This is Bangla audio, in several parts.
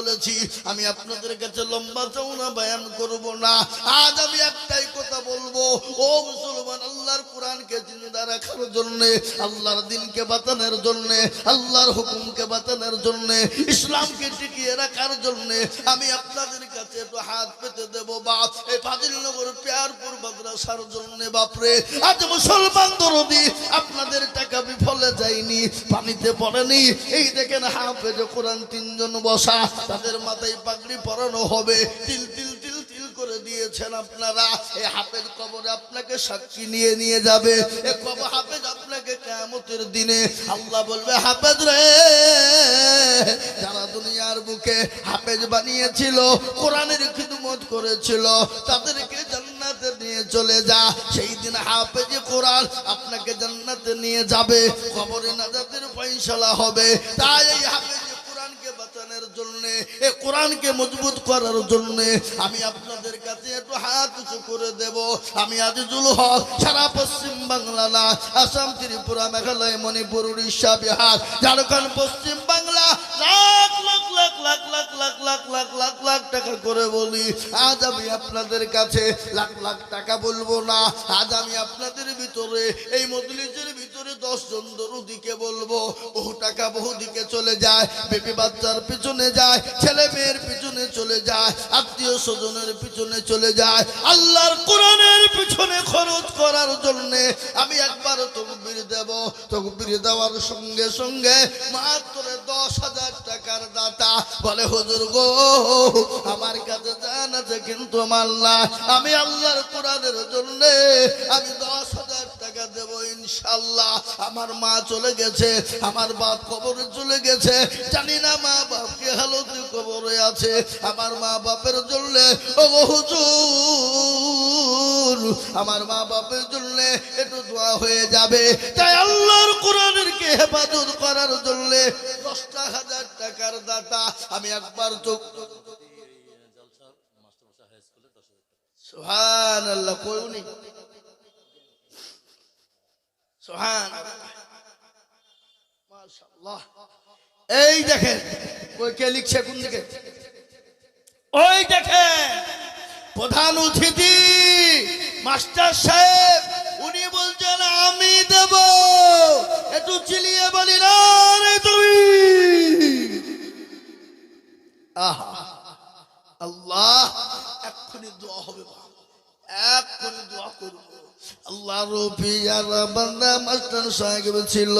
বলেছি আমি আপনাদের কাছে লম্বা চওড়া বয়ান করব না। আজ আমি একটাই কথা বলবো, ও মুসলমান, আল্লাহর কোরআনকে জিন্দা রাখার জন্য, আল্লাহর দ্বীনকে বাঁচানোর জন্য, আল্লাহর হুকুমকে বাঁচানোর জন্য, ইসলামকে টিকিয়ে রাখার জন্য আমি আপনাদের কাছে একটু হাত পেতে দেব বাপ। এই ফাজিলনগর পেয়ারপুর মাদ্রাসার জন্য বাপরে, আজ মুসলমান দরদি আপনাদের টাকা বিফলে যায়নি, পানিতে পড়েনি। এই দেখেন হাফেজ কোরআন 3 জন বসা, তাদের মাথায় পাগড়ি পরানো হবে, তিল তিল তিল তিল করে দিয়েছেন আপনারা। এই হাফেজ কবরে আপনাকে সাক্ষী নিয়ে নিয়ে যাবে। এই কবর হাফেজ আপনাকে কিয়ামতের দিনে আল্লাহ বলবে, হাফেজ রে, যারা দুনিয়ার বুকে হাফেজ বানিয়েছিল, কোরআনের খিদমত করেছিল, তাদেরকে জান্নাতে নিয়ে চলে যা। সেই দিন হাফেজ কোরআন আপনাকে জান্নাতে নিয়ে যাবে, কবরে নাজাতের ফয়সালা হবে। তাই এই হাফেজ কোরআনকে বাঁচানোর জন্য, এই কোরআনকে মজবুত করার জন্য আমি আপনাদের কাছে একটু হাত উঁচু করে দেব। আমি আজিজুল হক সারা পশ্চিম বাংলা না, আসাম, ত্রিপুরা, মেঘালয়, মণিপুর, উড়িষ্যা, বিহার, ঝাড়খণ্ড, পশ্চিম বাংলা লাখ লাখ লাখ লাখ লাখ লাখ লাখ লাখ লাখ লাখ টাকা করে বলি। আজ আমি আপনাদের কাছে লাখ লাখ টাকা বলবো না। আজ আমি আপনাদের ভিতরে, এই মজলিসের ভিতরে 10 জন দরুদিকে বলবো। বহু টাকা বহু দিকে চলে যায়, বেবি বাচ্চার পিছনে যায়, ছেলে মেয়ের পিছনে চলে যায়, আত্মীয় স্বজনের পিছনে চলে যায়, আল্লাহর কোরআনের পিছনে খরচ করার জন্য আমি একবার তাকবীর দেব। তাকবীর দেওয়ার সঙ্গে সঙ্গে মাত্র 10,000 টাকার দাতা বলে, হুজুর গো, আমার কাছে জান আছে কিন্তু মাল না, আমি আল্লাহর কোরআনের জন্য আমি 10,000 টাকা দেব ইনশাআল্লাহ। আমার মা চলে গেছে, আমার বাপ কবরে চলে গেছে, জানি না মা বাপ কি হালতে কবরে আছে। আমার মা বাপের জন্য, ও হুজুর, আমার মা বাপের জন্য একটু দোয়া হয়ে যাবে। তাই আল্লাহর কোরআনের কে হেফাজত করার জন্য 10,000 টাকার দাতা আমি একবার তো সুবহানাল্লাহ কইনি, সুবহানাল্লাহ, মাশাআল্লাহ। এই দেখেন কই কে লিখছে কোন দিকে, ওই দেখেন প্রধান অতিথি মাস্টার সাহেব, উনি বলছেন আমি দেব। একটু চিলিয়ে বলি না রে তুমি। আহা, আল্লাহ, এক্ষুনি দোয়া হবে, এক্ষুনি দোয়া করবো। আল্লাহ রবিয়ার বান্দা মাস্টার সাহেব ছিল,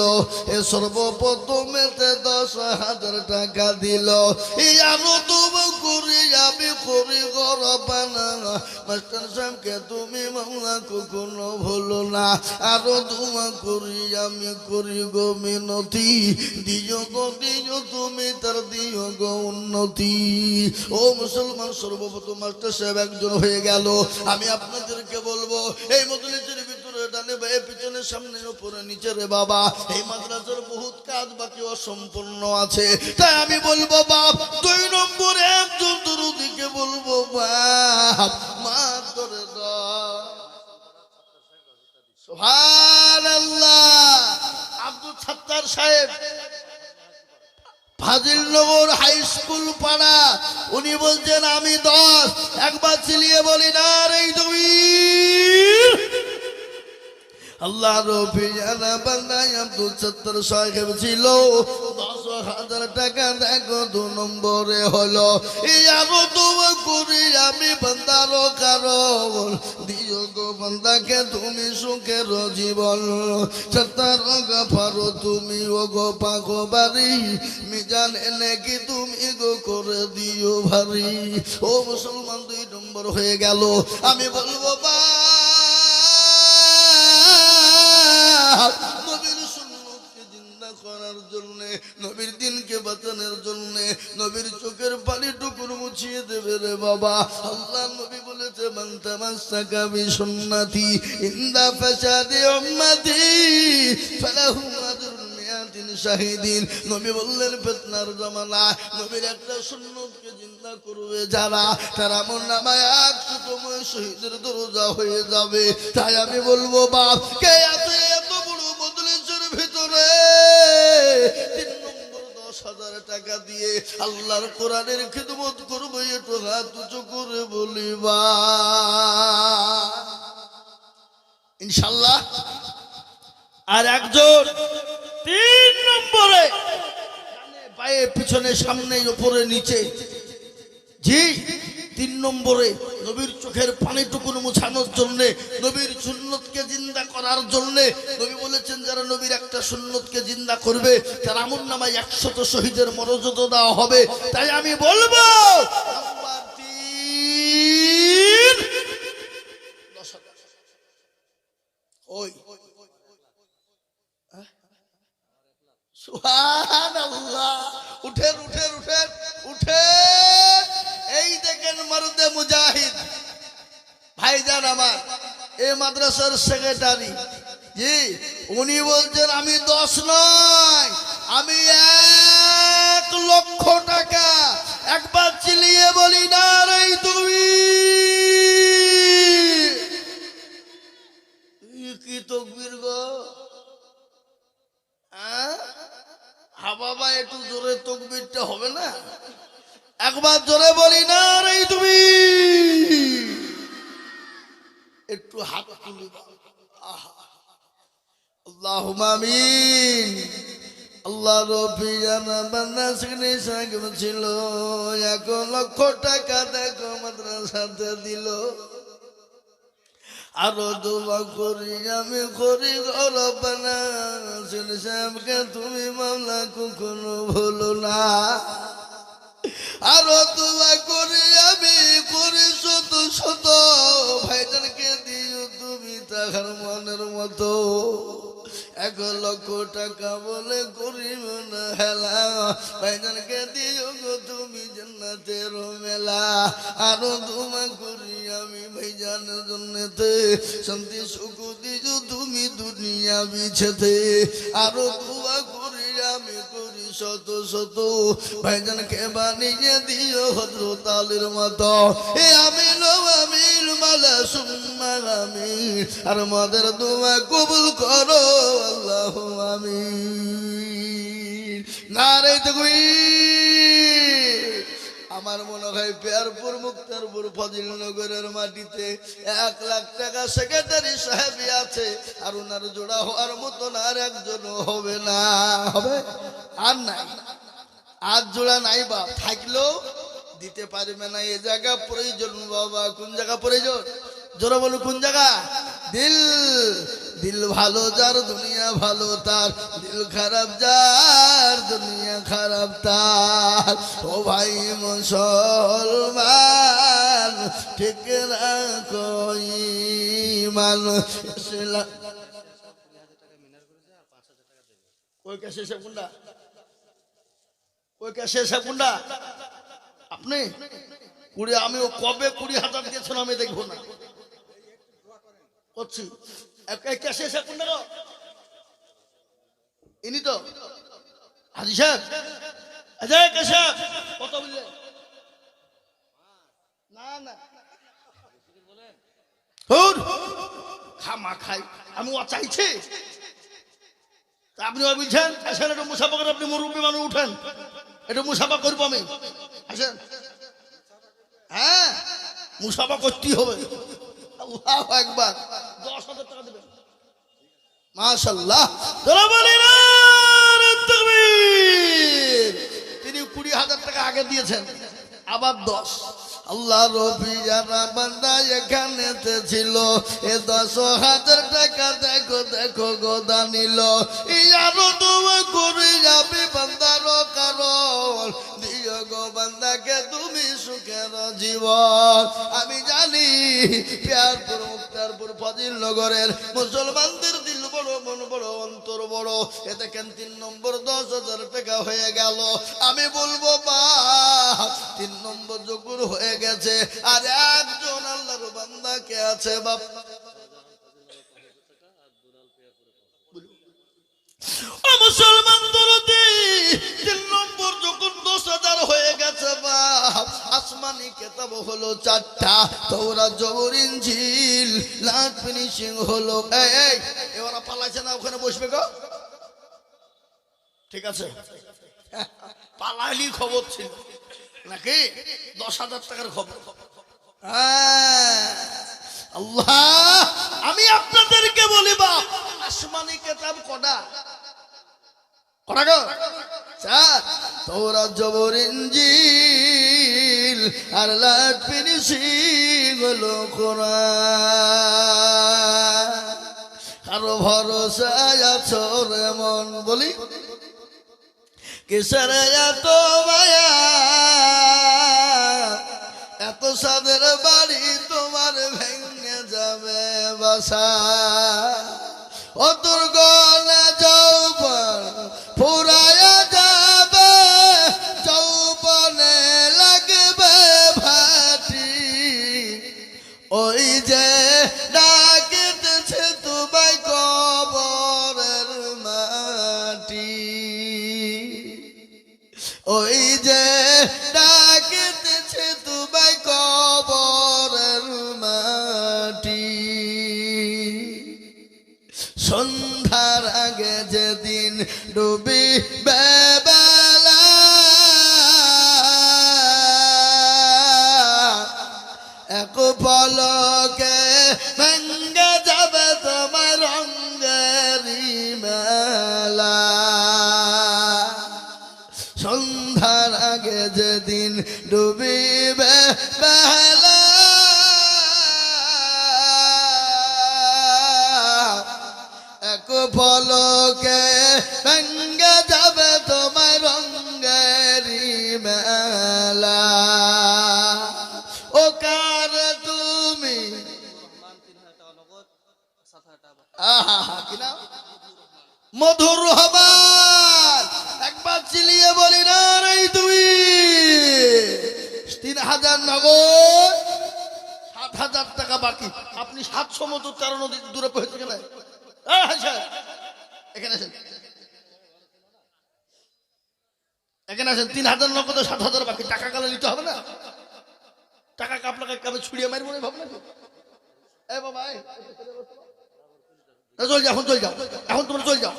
এ সর্বপ্রথমে 10,000 টাকা দিল। আরো তুমি করি আমি করি গরবানা, মাস্টার সাহেবকে তুমি মাওলা কখনো ভুলো না। আরো তোমা করি আমি করি গো মিনতি, দিও গো দিও তুমি তার দিও গো উন্নতি। ও মুসলমান, সর্বপ্রথম মাস্টার সাহেব একজন হয়ে গেল। আমি আপনাদেরকে বলবো, এই মজলিসের ভিতরে ডানে বায়ে পিছনে সামনে উপরে নিচে রে বাবা, এই মাদ্রাসার বহুত কাজ বাকি অসম্পূর্ণ আছে। তাই আমি বলবো বাপ, 2 নম্বরে একজন দরুদিকে বলবো বাপ, মা করে দাও। সুবহানাল্লাহ। আব্দুল সত্তার সাহেব, ফাজিলনগর হাই স্কুল পাড়া, উনি বলছেন আমি 10। একবার চিলিয়ে বলি না রে তুমি। আল্লাহ রবিয়ানা বান্দায় আব্দুল সত্তার সাহেব ছিল, 10,000 টাকা দেখো 2 নম্বরে হলো। আরো তোমা করি আমি বান্দার কারণ, দিও গো বান্দাকে তুমি সুখের জীবন। সত্তার গাফারো তুমি ও গো পাখো বাড়ি, মিজান এনে কি তুমি গো করে দিও ভারী। ও মুসলমান, 2 নম্বর হয়ে গেল। আমি বলবো বা নবীর সুন্নতকে জিন্দা করার জন্য, নবীর দ্বীনকে বাঁচানোর জন্য, নবীর চোখের পানি টুকুর মুছিয়ে দেবে রে বাবা। আল্লাহ নবী বলেছে, মান তামাসসাকা বিসুন্নতি ইনদা ফাসাদি উম্মতি ফালাহু আজরুন মিয়াতিন শাহিদিন। নবী বললেন, ফিতনার জামানা, নবীর একটা সুন্নতকে জিন্দা করবে যারা, তারা আমলনামায় 100তম শহীদের দরজা হয়ে যাবে। তাই আমি বলবো বাপ, কে আছে এত বড় মজলিসের ভিতরে 3 নম্বর 10,000 টাকা টাকা দিয়ে আল্লাহর কোরআনের খিদমত করবো, একটু হাত উঁচু করে বলিবা ইনশাআল্লাহ। আর একজন 3 নম্বরে পায়ে পিছনে সামনে উপরে নিচে, জি 3 নম্বরে নবীর চোখের পানিটুকুন মুছানোর জন্য, নবীর সুন্নতকে জিন্দা করার জন্য। নবী বলেছেন যারা নবীর একটা সুন্নতকে জিন্দা করবে তার আমলনামায় 100 শহীদের মর্যাদা দেওয়া হবে। তাই আমি বলবো নাম্বার 3 ওই সুবহানাল্লাহ, উঠেন উঠেন উঠেন উঠেন। এই দেখেন মর্দে মুজাহিদ ভাইজান আমার, এই মাদ্রাসার সেক্রেটারি, জি উনি বলছেন আমি 10 নয়, আমি 1 লক্ষ টাকা। একবার চিলিয়ে বলি না রে তুমি কি তকবীর গো, বাবা একটু জোরে তকবীরটা হবে না? একবার জোরে বলি না রে তুমি, একটু হাত তুলি। আল্লাহুম্মা আমিন। আল্লাহ রব্বি জানা বান্দা সেখানে সাকিব ছিল, 1 লক্ষ টাকা দেখো মাদ্রাসাতে দিল। আরো দোয়া করি আমি করি রব্বানা হোসেন সাহেবকে তুমি মাওলা কখনো ভুলো না। আরো দোয়া করি আমি করি শত শত ভাইজানকে দিও তুমি তাহার মনের মতো। 1 লক্ষ টাকা বলে করিব না হেলা, ভাইজানকে দিও গো তুমি জান্নাতের মেলা। আরো দোয়া করি আমি ভাইজানের জন্যতে শান্তি সুখ দিও তুমি দুনিয়া বিছেতে। আরো দোয়া করি আমি করি শত শত ভাইজানকে বানিয়ে দিও হযরত আলীর মতো। এ আমিন আমিন মালা সুম্মা আমিন। আর মদের দোয়া কবুল করো আল্লাহু আমিন। নারে তাকবীর। আমার মনে হয় পেয়ারপুর মুক্তারপুর ফজিলনগরের মাটিতে 1 লাখ টাকা সেক্রেটারি সাহেব আছে, আর ওনার জোড়া হওয়ার মতন আর একজনও হবে না। হবে আর নাই, আর জোড়া নাই বাপ, থাকলেও দিতে পারবে না। এই জায়গা প্রয়োজন বাবা। কোন জায়গা প্রয়োজন? জোরে বলো কোন জায়গা? দিল। দিল ভালো যার দুনিয়া ভালো তার, দিল খারাপ যার দুনিয়া খারাপ তার। ও ভাই মুসলমান ঠিক রাখো ঈমান। ওই ক্যাশে সব গুন্ডা, ওই ক্যাশে সব গুন্ডা আপনি 20, আমি ও কবে 20,000 দিয়েছেন আমি দেখবো না করছি। ক্যাশে সব গুন্ডা ইনি তো হাজি সাহেব। আচ্ছা ক্যাশে কত বললেন? না না খামা খাই আমি ও চাইছি। আপনি বলছেন আসেন একটু মুসাফা করে, আপনি মুরব্বী মানুষ উঠেন একটু মুসাফা করবো আমি, আসেন। হ্যাঁ মুসাফা করতেই হবে। আল্লাহু আকবার। 10,000 টাকা দেবেন মাশাআল্লাহ। তিনি 20,000 টাকা আগে দিয়েছেন, আবার 10। আল্লাহ রবি যারা বান্দা এখানেতে ছিল, এ 10,000 টাকা দেখো দেখো গোদা নিল। ইয়ারো দোয়া করে যাবে বান্দার কারণ, দিও গো বান্দাকে তুমি সুখের জীবন। আমি জানি পেয়ারপুর মুক্তারপুর ফজিলনগরের মুসলমানদের দিল বড়, মন বড়, অন্তর বড়। এ দেখেন 3 নম্বর 10,000 টাকা হয়ে গেল। আমি বলবো বা 3 নম্বর জগুর হয়ে গেছে। আর একজন আল্লাহর বান্দা কে আছে বাপ? মুসলমান দরদি 3 নম্বর যখন 10,000 হয়ে গেছে বাপ, আসমানি কিতাব হলো 4টা, তাওরাত জবর ইনজিল লাস্ট ফিনিশিং হলো। এই এবারে পালাইছে না, ওখানে বসবে গো, ঠিক আছে? পালাইলি খবর ছিল নাকি 10,000 টাকার খবর। আল্লাহ, আমি আপনাদেরকে বলি বাপ, আসমানি কিতাব কটা কটা গো? চার। তাওরাত, জবর, ইনজিল আর লাট ফিনিশি হলো কোরআন। কারো ভরসায় আছো রে মন, বলি কিসের এত মায়া, এত সাদের বাড়ি তোমার ভেঙে যাবে বাসা। ও তোর গলে যৌবন ফুরায়া যাবে, যৌবনে লাগবে ভাটি। ওই যে ডাকিতেছে তোমায় কবরের মাটি, ওই যে ডাকিতেছে তোমায় কবরের মাটি। সন্ধ্যার আগে যেদিন ডুবিবে বেলা, এক পলকে ভেঙে যাবে তোমার রঙেরি মেলা। সন্ধ্যার আগে যেদিন ডুবিবে বেলা, এক পলকে ভেঙে যাবে তোমার রঙেরি মেলা। ও কার তুমি, কি নাম? মধুর রহমান। একবার চিলিয়ে বলি না রে তুমি। 3,000 নগদ, 7,000 টাকা বাকি। আপনি 700 মতো 13 নদী দূরে পৌঁছে গেলেন। এখানে আসেন, এখানে আসেন। 3,000 নগদ, 7,000 বাকি। টাকা গেলে নিতে হবে না? টাকা আপনাকে কবে ছুড়িয়ে মারি মনে ভাবনা? এই বাবা, চল যাও, এখন চল যাও, এখন তোমরা চল যাও।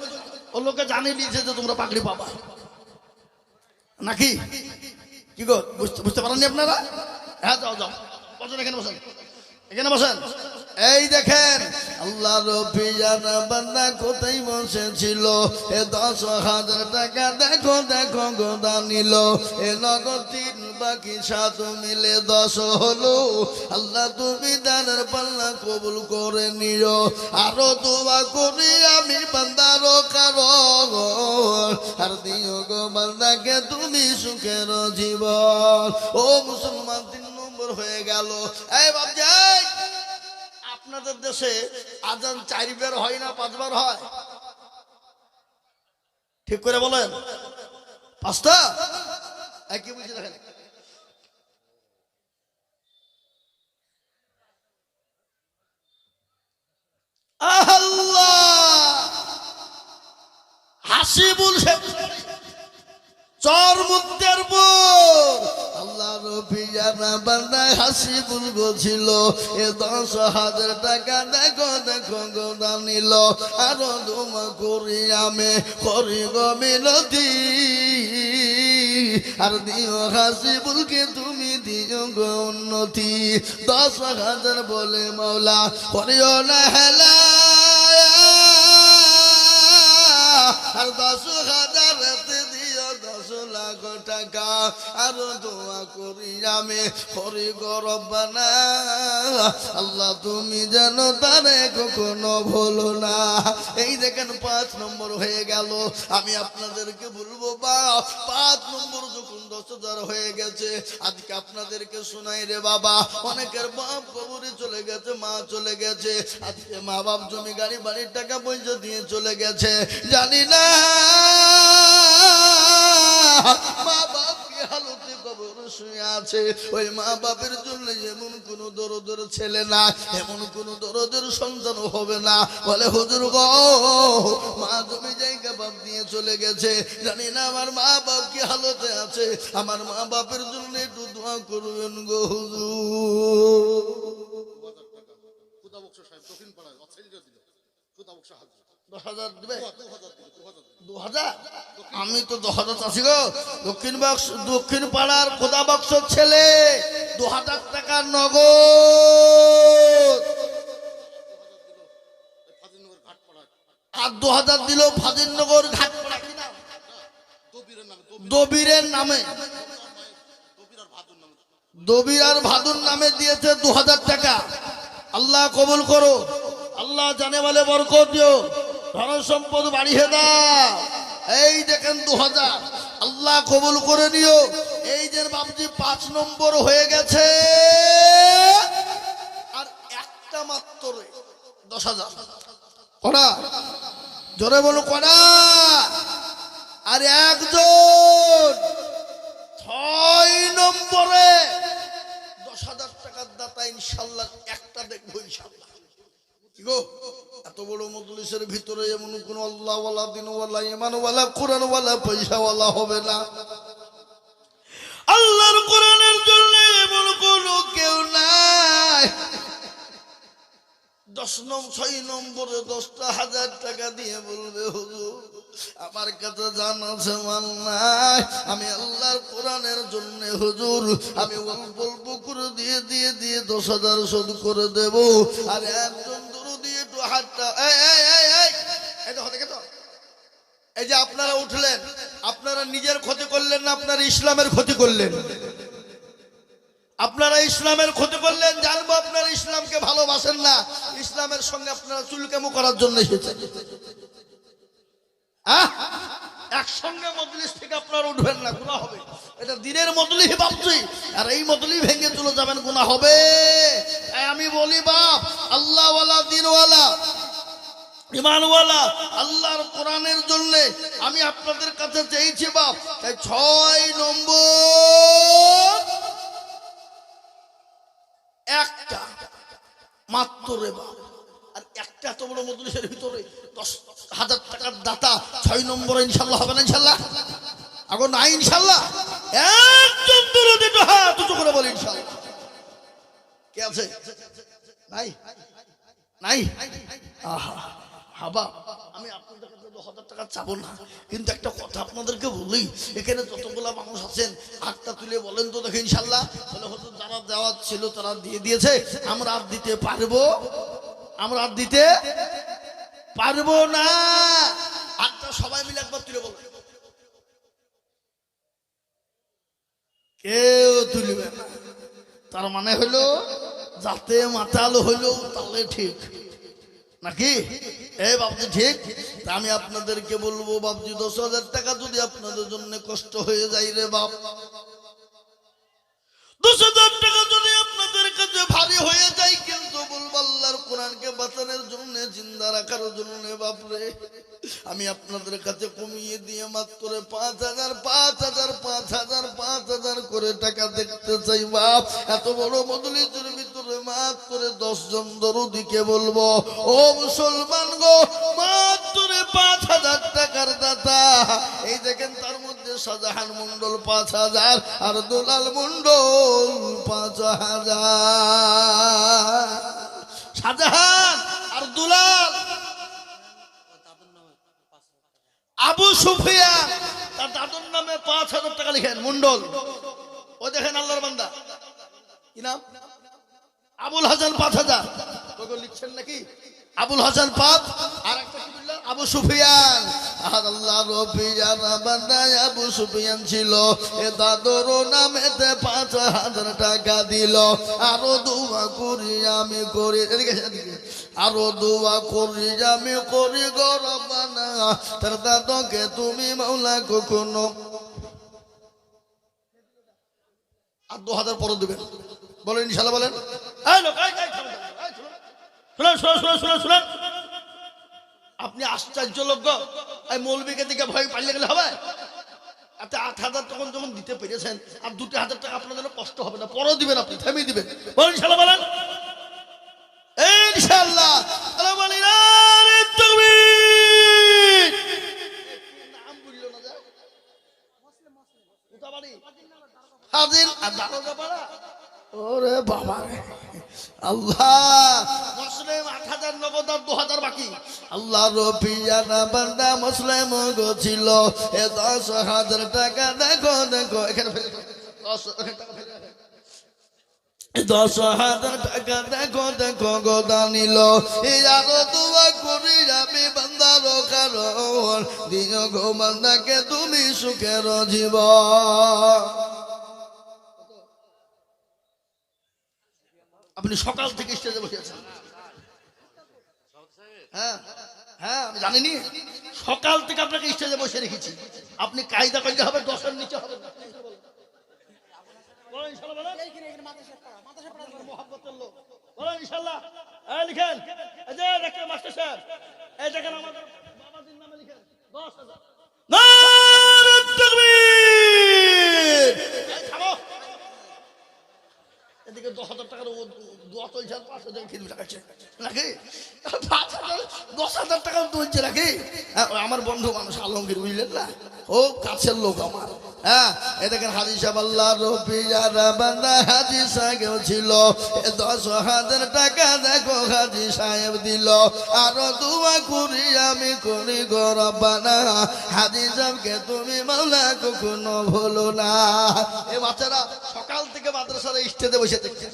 ও লোকে জানিয়ে দিয়েছে যে তোমরা পাগড়ি পাবা নাকি? কি গো, বুঝতে পারেননি আপনারা? হ্যাঁ, যাও যাও, বসেন, এখানে বসেন, এখানে বসেন। এই দেখেন, আল্লাহ রবিয়ানা বান্দা কোথায় বসেছিল। এ 10,000 টাকা দেখো দেখো গোদা নিল। এ নগদ 3 বাকি 7 মিলে 10 হলো। আল্লাহ তুমি দানের পাল্লা কবুল করে নিও। আরো দোয়া করি আমি বান্দারও কারণ, আর দিও গো বান্দাকে তুমি সুখের জীবন। ও মুসলমান, 3 নম্বর হয়ে গেল। এই বাপজাই, আপনাদের দেশে আজান 4 বার হয় না 5 বার হয়? ঠিক করে বলেন। 5টা? কি বুঝে দেখেন। আল্লাহ, হাসিবুল চর মুক্তের পর আল্লাহ রবিয়ানা বান্দা হাসিবুল বলছিল। এ 10,000 টাকা দেখো দেখো গোদা নিল। আরো দোয়া করি আমি করি গো মিনতি, আর দিও হাসিবুলকে তুমি দিও গো উন্নতি। 10,000 বলে মৌলা করিও না হেলা, আর 10,000 দিও 10 লাখ টাকা। আরো দোয়া করি আমি করি গো রব্বানা, আল্লাহ তুমি যেন তারে কখনো ভুলো না। এই দেখেন 5 নম্বর হয়ে গেল। আমি আপনাদেরকে বলবো বা 5 নম্বর যখন 10,000 হয়ে গেছে, আজকে আপনাদেরকে শোনাই রে বাবা, অনেকের বাপ কবরে চলে গেছে, মা চলে গেছে। আজকে মা বাপ জমি গাড়ি বাড়ির টাকা পয়সা দিয়ে চলে গেছে। জানি না মা বাপ কি হালতে কবর শুয়ে আছে। ওই মা বাপের জন্য এমন কোন দরদের ছেলে না, এমন কোন দরদের সন্তান হবে না বলে হুজুর গো মা জমি জায়গা বাপ দিয়ে চলে গেছে, জানি না আমার মা বাপ কি হালতে আছে। আমার মা বাপের জন্য একটু দোয়া করবেন গো হুজুর। 10,000 দিবে? 2000? আমি তো 10,000 চাচ্ছি গো। দক্ষিণ পাড়ার খোদা বক্সর ছেলে 2000 টাকা নগদ। আর 2000 দিল ফাজিলনগর ঘাটপাড়া, কি নাম? দবিরের নামে, দবির আর ভাদুর নামে দিয়েছে 2000 টাকা। আল্লাহ কবুল করো, আল্লাহ জানে বলে বরকত দিও, ধন সম্পদ বাড়িয়ে দাও। এই দেখেন 2000, আল্লাহ কবুল করে নিও। এই যে বাবজি 5 নম্বর হয়ে গেছে, আর একটা মাত্র 10,000। কড়া জোরে বলো, কড়া। আর একজন 6 নম্বরে 10,000 টাকার দাতা ইনশাল্লাহ একটা দেখবো ইনশাল্লাহ। গো এত বড় মজলিসের ভিতরে এমন কোন আল্লাহওয়ালা, দিনওয়ালা, ইমানওয়ালা, কোরআনওয়ালা, পয়সাওয়ালা হবে না। আল্লাহর কোরআনের জন্য এমন কোন কেউ নাই। 6 নম্বরে 10,000 টাকা দিয়ে বলবে, হুজুর আমার কাছে জান আছে মাল নাই, আমি আল্লাহর কোরআনের জন্য হুজুর আমি অল্প অল্প করে দিয়ে 10,000 শোধ করে দেব। আর একজন দূর দিয়ে একটু হাতটা, এই যে আপনারা উঠলেন, আপনারা নিজের ক্ষতি করলেন না, আপনারা ইসলামের ক্ষতি করলেন। আপনারা ইসলামের ক্ষতি করলেন, জানবো আপনারা ইসলামকে ভালোবাসেন না, ইসলামের সঙ্গে আপনারা চুলকামু করার জন্য এসেছেন। একসঙ্গে মজলিস থেকে আপনারা উঠবেন না, গুনাহ হবে। এটা দিনের মজলিস ভাবছি, আর এই মজলিস ভেঙে চলে যাবেন, গুনাহ হবে। আমি বলি বাপ, আল্লাহওয়ালা, দিনওয়ালা, ইমানওয়ালা, আল্লাহর কোরআনের জন্য আমি আপনাদের কাছে চেয়েছি বাপ। তাই 6 নম্বর একটা মাত্র রে বাপ। আর একটা এত বড় মজলিসের ভিতরে 10,000 টাকার দাতা 6 নম্বরে ইনশাল্লাহ হবে না? ইনশাল্লাহ আগো না ইনশাল্লাহ। একজন দূরে তো হাত উঁচু করে বলি ইনশাল্লাহ। কে আছে? নাই নাই? আহা হাবা, আমি আপনাদের কাছে 10,000 টাকা চাবো না, কিন্তু একটা কথা আপনাদেরকে বলি, এখানে যতগুলা মানুষ আছেন হাতটা তুলে বলেন তো দেখে ইনশাল্লাহ। তাহলে হয়তো যারা দেওয়ার ছিল তারা দিয়ে দিয়েছে, আমরা আর দিতে পারবো? আমরা আর দিতে পারবো না। হাতটা সবাই মিলে একবার তুলে বলবেন। কেউ তুলবে না, তার মানে হলো যাতে মাতাল হইলো তাহলে ঠিক নাকি? এই বাবজি ঠিক। আমি আপনাদেরকে বলবো বাবজি 10,000 টাকা যদি আপনাদের জন্য কষ্ট হয়ে যায় রে বাপ, 10,000 টাকা যদি আপনাদের কাছে ভারী হয়ে যায়, কিন্তু বলবো আল্লাহর কোরআনকে বাঁচানোর জন্য, জিন্দা রাখার জন্য বাপরে, আমি আপনাদের কাছে কমিয়ে দিয়ে মাত্র 5,000 করে টাকা দেখতে চাই বাপ। এত বড় মজলিসের ভিতরে মাত্র 10 জন দরদিকে বলবো, ও মুসলমান গো, মাত্র 5,000 টাকার দাতা। এই দেখেন তার মধ্যে শাহজাহান মন্ডল 5,000 আর দুলাল মন্ডল 5,000। শাহজাহান আর দুলাল, আবু সুফিয়ান তার দাদুর নামে 5,000 টাকা লিখেন মন্ডল। ও দেখেন আল্লাহর বান্দা, কি নাম? আবুল হাসান 5,000 লিখছেন নাকি? আবুল হাসান 5, আর একটা কি বললেন? আবু সুফিয়ান। আর আল্লাহ রবিয়ান বান্দায় আবু সুফিয়ান ছিল, এ দাদুর নামেতে 5,000 টাকা দিল। আরো দোয়া করি আমি করি, এদিকে আরো দোয়া করি আমি করি গো রব্বানা, তার দাদুকে তুমি মাওলা কখনো আর 2,000 পরে দেবেন, বলেন ইনশাআল্লাহ বলেন। আপনি আশ্চর্য লোক, এই মৌলবীকে দিকে ভয় পালিয়ে গেলে হবে? আপনি 8,000 তখন যখন দিতে পেরেছেন, আর 2,000 টাকা আপনার জন্য কষ্ট হবে না, পরেও দিবেন, আপনি থেমে দিবেন, বলেন ইনশাআল্লাহ বলেন ইনশাআল্লাহ। নাম বললো না যা হাজির আর দারোগা পাড়া ওরে বাবা আল্লাহ, মুসলিম 8,000 নগদ আর 2,000 বাকি। আল্লাহ রফিয়ানা বান্দা মুসলিম গো ছিল, এ 10,000 টাকা দেখো দেখো এখানে ফেলে 10,000 টাকা দেখো দেখো গো দানিল। এই আরো দোয়া করি আমি বান্দার কারণ, দিও গো বান্দাকে তুমি সুখের জীবন। আপনি সকাল থেকে স্টেজে বসে আছেন? হ্যাঁ হ্যাঁ, আমি জানিনি, সকাল থেকে আপনাকে স্টেজে বসে রেখেছি। আপনি কায়দা করলে হবে, 10-এর নিচে হবে না। এদিকে 10,000 টাকার দোয়া চলছে, 5,000 খেলবি টাকাচ্ছে নাকি? 10,000 টাকা তুলছে নাকি? আমার বন্ধু মানুষ আলমগীর, বুঝলেন না, ও কাছের লোক আমার। হ্যাঁ, এ দেখেন হাজি সাহেব আল্লাহ রফিয়ানা বান্দা হাজি সাহেব ছিল, 10,000 টাকা দেখো হাজি সাহেব দিল। আরো দোয়া করি আমি করি গো রব্বানা, হাজি সাহেবকে তুমি মাওলা কখনো ভুলো না। এ বাচ্চারা সকাল থেকে মাদ্রাসার স্টেজে বসে দেখছে,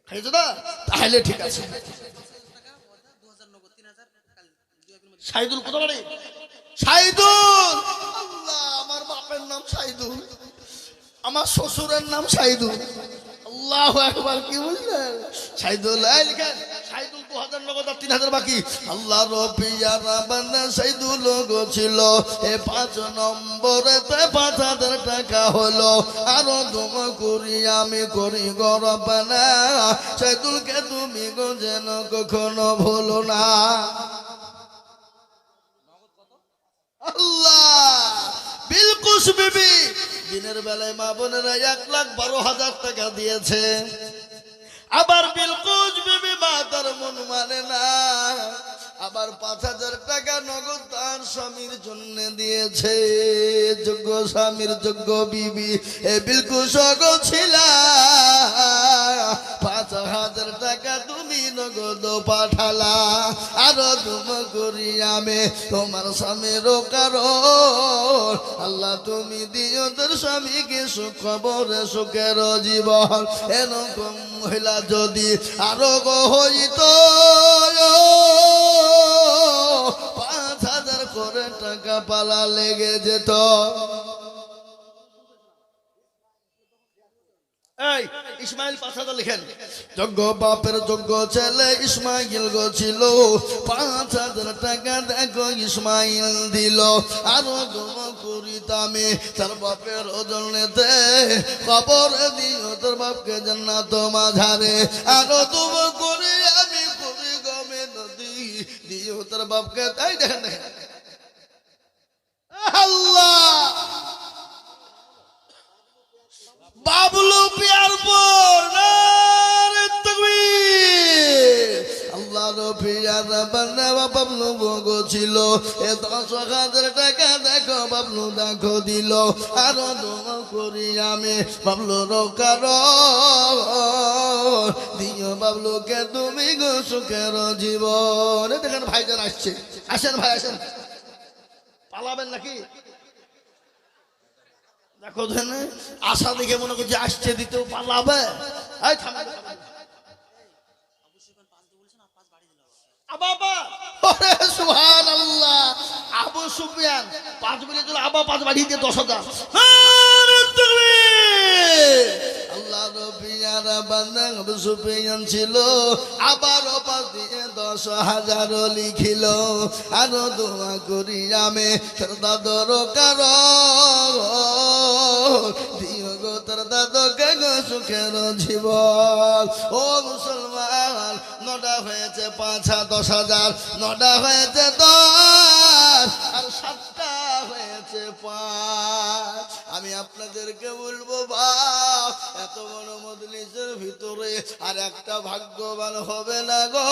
খাইছো না? তাহলে ঠিক আছে। সাইদুল কত বাড়ি? সাইদুল, আল্লাহ, আমার বাপের নাম সাইদুল, আমার শ্বশুরের নাম সাইদুল। আল্লাহু আকবার, কি বললেন? সাইদুল লিখেন, সাইদুল 2,000 নগদ আর 3,000 বাকি। আল্লাহ রফিয়ানা বান্দা সাইদুল গো ছিল, এ 5 নম্বরেতে 5,000 টাকা হলো। আরো দোয়া করি আমি করি গো রব্বানা, সাইদুলকে তুমি গো যেন কখনো ভুলো না। আল্লাহ, বিলকুস বিবি দিনের বেলায় মা বোনেরা 1,12,000 টাকা দিয়েছে। আবার বিলকুস বিবি মা তার মন মানে না, আবার 5,000 টাকা নগদ তার স্বামীর জন্য দিয়েছে। যোগ্য স্বামীর যোগ্য বিবি এ বিলকুস গো ছিলা, 5,000 টাকা তুমি নগদ পাঠালা। আরো দোয়া করি আমি তোমার স্বামীর কারণ, আল্লাহ তুমি দিও তোর স্বামীকে সুখ খবরে সুখের জীবন। এরকম মহিলা যদি আরো গো হইত, 5,000 করে টাকা পালা লেগে যেত। এই ইসমাইল 5,000 লিখেন। যোগ্য বাপের যোগ্য ছেলে ইসমাইল গো ছিল, 5,000 টাকা দেখো ইসমাইল দিল। আরো দোয়া করি আমি তার বাপের ওজনেতে, কবর দিও তোর বাপকে জান্নাত মাঝারে। আরো দোয়া করি আমি করি গমে নদী দিও তোর বাপকে। তাই দেখেন দেখেন আল্লাহ, বাবলু পিয়ারপুর নারে তাকবীর। আল্লাহ রফিয়ানা বান্দা বাবলু গো ছিল, এ 10,000 টাকা দেখো বাবলু দেখো দিল। আরো দোয়া করি আমি বাবলুর কারণ, দিও বাবলুকে তুমি গো সুখের জীবন। দেখেন ভাইজান আসছে, আসেন ভাই আসেন। পালাবেন নাকি? দেখো আশা দেখে মনে করছে আসছে দিতেও পালাবে। সুবহানাল্লাহ, আবু সুফিয়ান 5 বলে দিল, আবা 5 বাড়িয়ে দিয়ে 10,000। আল্লাহ রফিয়ানা বান্দা আবু সুফিয়ান ছিল, আবার 5 দিয়ে 10,000 লিখিল। আরো দোয়া করি আমি তোর দাদর কারণ, দিও গো তোর দাদকে গো সুখের জীবন। ও মুসলমান, 9টা হয়েছে 5 আর 10,000, 9টা হয়েছে 10 আর 7টা হয়েছে 5। আমি আপনাদেরকে বলবো বাপ, এত বড় মজলিসের ভিতরে আর একটা ভাগ্যবান হবে না গো,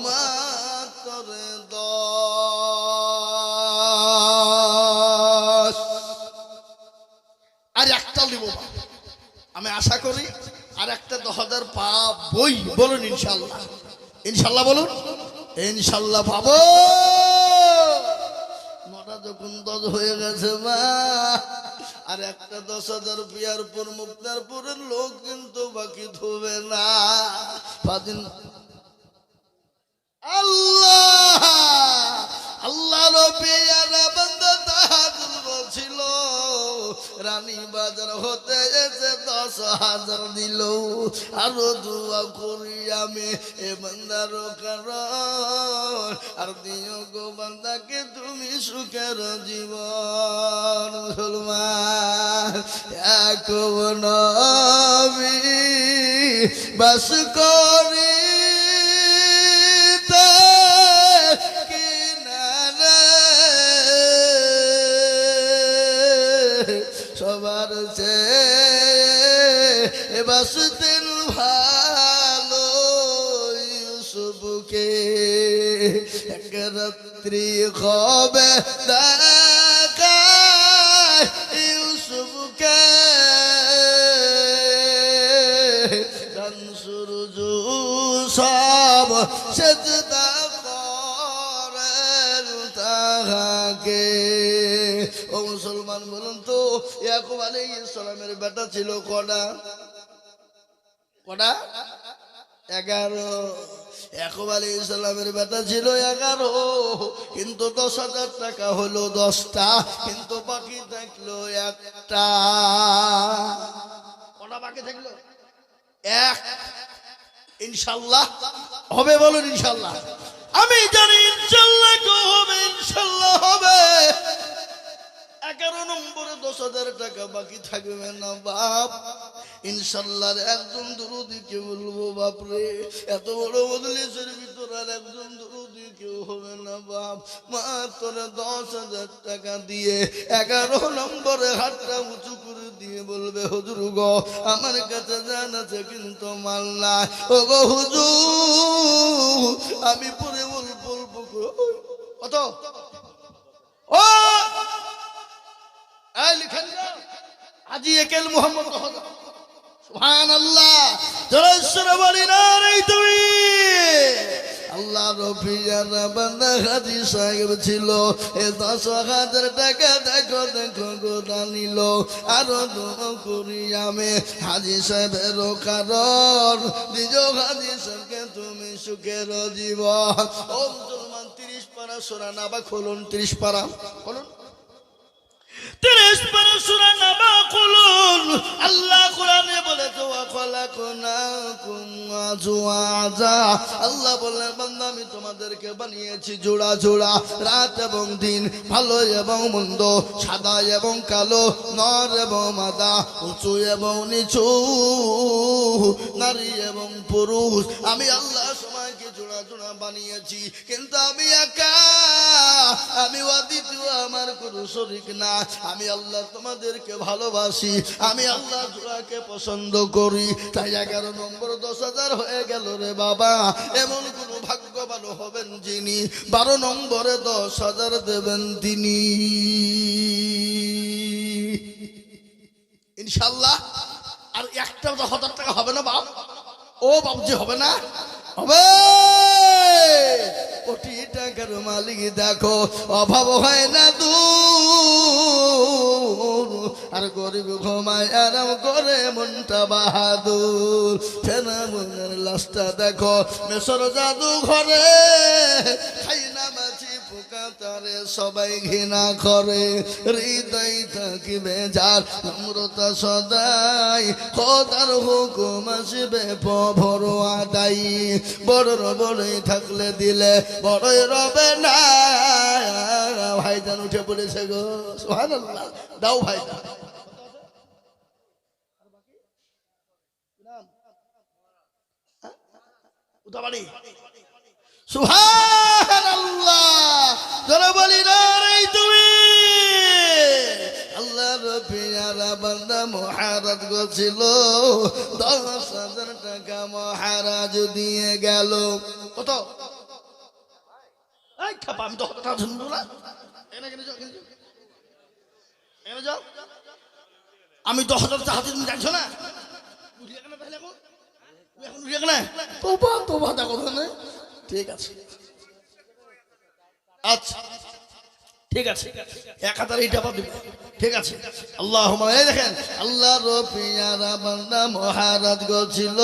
মাত্র 10। আমি আশা করি আর একটা 10,000 পাবই। বলুন ইনশাল্লাহ, ইনশাল্লাহ বলুন, ইনশাল্লাহ পাবো। নটা যখন 10 হয়ে গেছে মা, আর একটা 10,000 রুপিয়ার পর মুক্তারপুরের লোক কিন্তু বাকি ধোবে না। আল্লাহ আল্লাহ রবিয়ারা বান্দা তাহাজুল বলছিল, রানী বাজার হতে এসে 10,000 দিল। আরো দোয়া করি আমি এ বান্দার কারণ, আর দিও গো বান্দাকে তুমি সুখের জীবন। মুসলমান এক নবী বাস করি সবার চেয়ে বাসতেন ভালো ইউসুফকে। এক রাত্রি হবে দেখায় ইউসুফকে, ডান সূর্য সব সেজদা করেন তাহাকে। ও মুসলমান বলুন তো, ইয়াকুব আলাইহিস সালামের বেটা ছিল কটা? কটা? 11। ইয়াকুব আলাইহিস সালামের বেটা ছিল 11, কিন্তু 10,000 টাকা হলো 10টা, কিন্তু বাকি থাকলো একটা। কটা বাকি থাকলো? এক। ইনশাআল্লাহ হবে, বলুন ইনশাআল্লাহ। আমি জানি ইনশাআল্লাহ হবে, ইনশাআল্লাহ হবে। 11 নম্বরে 10,000 টাকা বাকি থাকবে না বাপ। ইনশাআল্লাহ একজন দুরুদি কে বলবো বাপরে, এত বড় মজলিসের ভিতর আর একজন দুরুদি কেউ হবে না বাপ। মাত্র 10,000 টাকা দিয়ে 11 নম্বরে হাতটা উঁচু করে দিয়ে বলবে, হুজুর গো আমার কাছে জান আছে কিন্তু মাল নাই। ও গো হুজুর আমি পরে বলবো। কত? ও লিখেন হাজী একেল মোহাম্মদ সুবহানাল্লাহ। জোরে বলি না রে তুমি। আল্লাহ রফিয়ারা বান্দা হাজী সাহেব ছিল, এ 10,000 টাকা দেখো দেখো গোদা নিল। আরো দোয়া করি আমি হাজী সাহেবের কারণ, নিজ হাজী সাহেবকে তুমি সুখের জীবন। ও মুসলমান 30 পারা সূরা নাবা খুলুন, 30 পারা খুলুন, 30 পারা সূরা নাবা খুলুন। আল্লাহ কোরআনে বলেছে ওয়া খালাকনাকুম আজওয়াজা। আল্লাহ বলেন বান্দা আমি তোমাদেরকে বানিয়েছি জোড়া জোড়া, রাত এবং দিন, ভালো এবং মন্দ, সাদা এবং কালো, নর এবং মাদা, উঁচু এবং নিচু, নারী এবং পুরুষ। আমি আল্লাহ সবাইকে জোড়া জোড়া বানিয়েছি, কিন্তু আমি একা, আমি অদ্বিতীয়, আমার কোনো শরীক না। আমি আল্লাহ তোমাদেরকে ভালোবাসি, আমি আল্লাহ জোড়াকে পছন্দ করি। তাই 11 নম্বর 10,000 হয়ে গেল রে বাবা। এমন কোন ভাগ্যবান হবেন যিনি 12 নম্বরে 10,000 দেবেন তিনি। ইনশাআল্লাহ আর একটা 10,000 টাকা হবে না বাপ? ও বাবজি হবে না? হবে। কোটি টাকার মালিক দেখো, অভাব হয় না দূর, আর গরিব ঘুমায় আরাম করে মনটা বাহাদুর। ফেনা মনের লাশটা দেখো মেসর জাদু ঘরে, খাই না মাছি পোকা তারে সবাই ঘৃণা করে। হৃদয় থাকিবে যার নম্রতা সদাই, খোদার হুকুম আসবে ভর আদাই। বড়র বড়ই থাকলে দিলে বড়ই রবে না। ভাইজান উঠে পড়েছে গো, সুবহানাল্লাহ। দাও ভাইজান। উদাবাড়ি সুবহানাল্লাহ। জোরে বলি না রে তুমি। আল্লাহ রফিয়ারা বান্দা মহারাজ গছিল, 10,000 টাকা মহারাজ দিয়ে গেল। কত? এই খাপা আমি 10,000 টাকা শুনবো না। আমি 10,000 টাকা তুমি জানছো না? এখন উঠে না তোবা তোবা দেখো না ঠিক আছে আচ্ছা ঠিক আছে এক হাজার এইটা পাবি ঠিক আছে আল্লাহুম্মা এই দেখেন আল্লাহর পিয়ারা বান্দা মহারাজ গছিল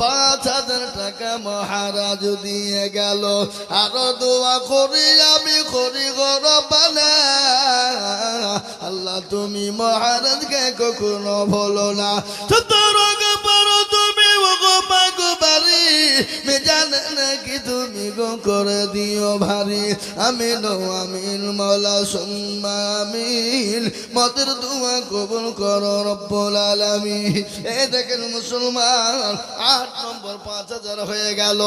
৫,০০০ টাকা মহারাজ দিয়ে গেল আরো দোয়া করি আমি করি গো রব্বানা আল্লাহ তুমি মহারাজকে কখনো ভুলো না সুতরাং পারো তুমি গো পাগবারি মে জানে নাকি তুমি গো করে দিও ভারী আমিন আমিন মওলা সুম্মা আমিন মতের দোয়া কবুল করো রব্বুল আলামিন এই দেখেন মুসলমান ৮ নম্বর ৫,০০০ হয়ে গেল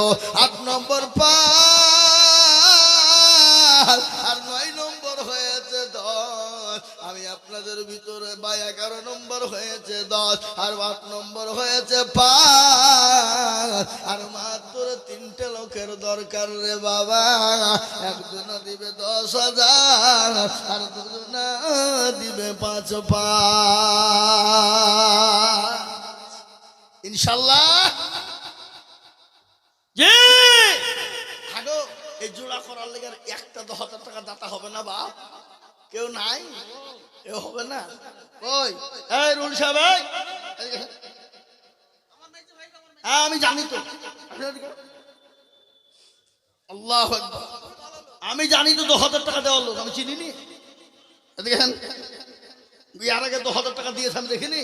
৮ নম্বর ৫ আর ৯ নম্বর হয়েছে ১০ আমি আপনাদের ভিতরে বা ১১ নম্বর হয়েছে ১০ আর ৮ নম্বর হয়েছে ৫ আর মাত্র ৩টে লোকের দরকার রে বাবা একজনা দিবে ১০,০০০ আর দুজনা দিবে ৫ ইনশাআল্লাহ জি আগো এই জোড়া করার লেগে একটা ১০,০০০ টাকা দাতা হবে না বাপ কেউ নাই কেউ হবে না কই এই রুল সাহেব আমি জানি তো আল্লাহু আকবার আমি জানি তো ১০,০০০ টাকা দেওয়ার লোক আমি চিনি নি দেখেন বিয়ার আগে ১০,০০০ টাকা দিয়েছে আমি দেখিনি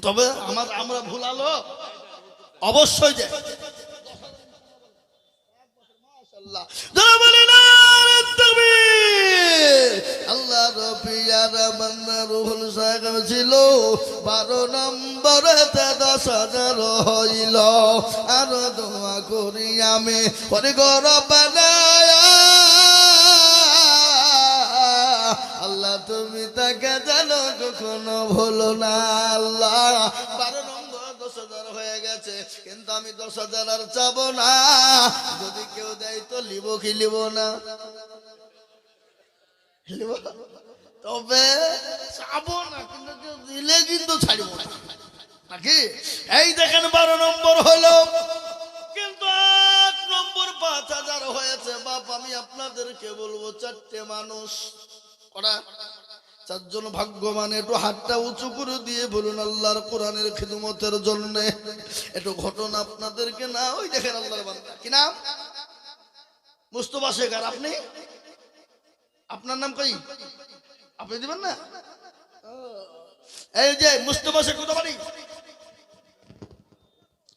তবে আমরা ভুলালো অবশ্যই যায় আল্লাহ রবিয়ার বান্দা রুহুল সাহেব ছিল ১২ নম্বরে ১০,০০০ হইল আর দোয়া করি আমি করে রব্বানা আল্লাহ তুমি তাকে জানো কখনো ভুলো না আল্লাহ ১২ নম্বর ১০,০০০ হয়ে গেছে কিন্তু আমি ১০,০০০ আর চাবো না যদি কেউ দেয় তো লিব কি লিব না তবে চাবো না কিন্তু কেউ দিলে কিন্তু ছাড়বো না নাকি এই দেখেন ১২ নম্বর হলো কিন্তু ৮ নম্বর ৫,০০০ হয়েছে বাপ আমি আপনাদেরকে বলবো ৪টে মানুষ ওরা ৪ জন ভাগ্যবান একটু হাতটা উঁচু করে দিয়ে বলুন আল্লাহর কোরআনের খিদমতের জন্য একটু ঘটনা আপনাদেরকে না ওই দেখেন আল্লাহর বান্দা কি নাম মুস্তাফা শেখ আর আপনি আপনার নাম কই আপনি দিবেন না এই যে মুস্তাফা শেখ কোথা বাড়ি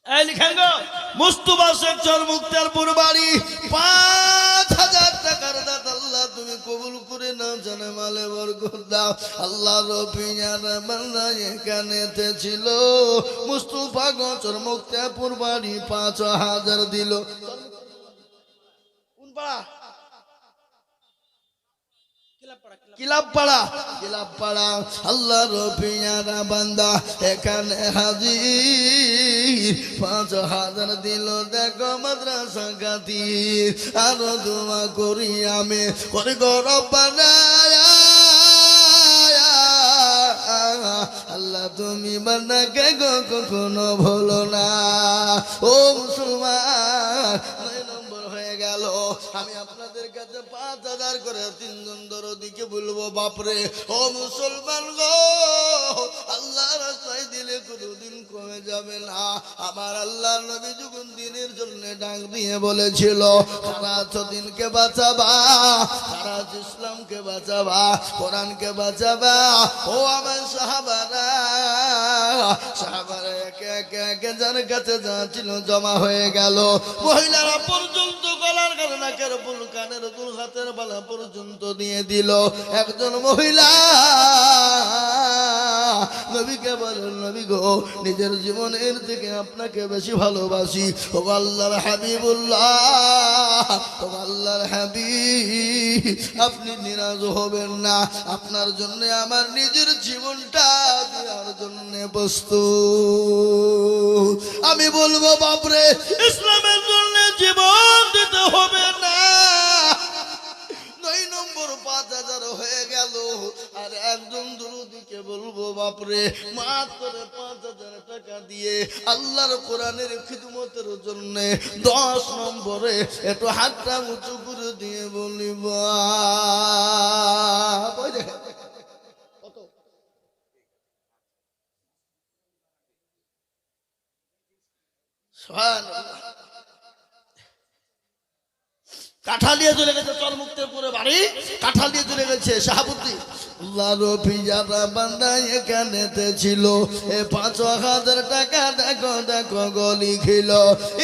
এই লিখেন গো মুস্তাফা শেখ চরমুক্তারপুর বাড়ি ৫,০০০ টাকার দাত আল্লাহ তুমি কবুল করে নাও জানে মালে বরকত দাও আল্লাহ রবিয়ার বান্দা এখানেতে ছিল মুস্তাফা গো চরমুক্তারপুর বাড়ি ৫,০০০ দিল কোন পাড়া কিলাবপাড়া আল্লাহ রবিয়ারা বান্দা এখানে হাজির ৫,০০০ দিল দেখো মাদ্রাসা খাতির আরো দোয়া করি আমি করে গো রব্বানা আল্লাহ তুমি বান্দাকে গো কখনো ভুলো না ও মুসলমান ৯ নম্বর হয়ে গেল আমি আপনাদের কাছে ৫,০০০ করে ৩ জন দরদিকে বলবো বাপরে ও মুসলমান গো আল্লাহর রাস্তায় দিলে কোনোদিন কমে যাবে না আমার আল্লাহর নবী যখন দিনের জন্য ডাক দিয়ে বলেছিল সারা দিনকে বাঁচাবা সারা ইসলামকে বাঁচাবা কোরআনকে বাঁচাবা ও আমার সাহাবারা একে যার কাছে যা ছিল জমা হয়ে গেল মহিলারা পর্যন্ত গলার নাকের ফুল কানের ফুল হাতের বালা পর্যন্ত দিয়ে দিল একজন মহিলা নবীকে বলেন নবী গো নিজের জীবনের থেকে আপনাকে বেশি ভালোবাসি ও আল্লাহর হাবিবুল্লাহ ও আল্লাহর হাবিব আপনি নিরাশ হবেন না আপনার জন্য আমার নিজের জীবনটা দেওয়ার জন্য প্রস্তুত আমি বলবো বাপরে ইসলামের জন্য জীবন দিতে হবে না ৯ নম্বর ৫,০০০ হয়ে গেল আর একজন দুরূদ দরদিকে বলবো বাপরে মাত্র 5,000 টাকা দিয়ে আল্লাহর কোরআনের খিদমতের জন্য 10 নম্বরে একটু হাতটা উঁচু করে দিয়ে বলিব ওই দেখেন কত সুবহানাল্লাহ। কাঁঠাল দিয়ে চলে গেছে চরমুক্তেরপুরে বাড়ি, কাঁঠাল দিয়ে চলে গেছে শাহাবুদ্দিন। আল্লাহর পিয়ারা বান্দা এখানেতে ছিল, এ 5,000 টাকা দেখো দেখো গলি খিল,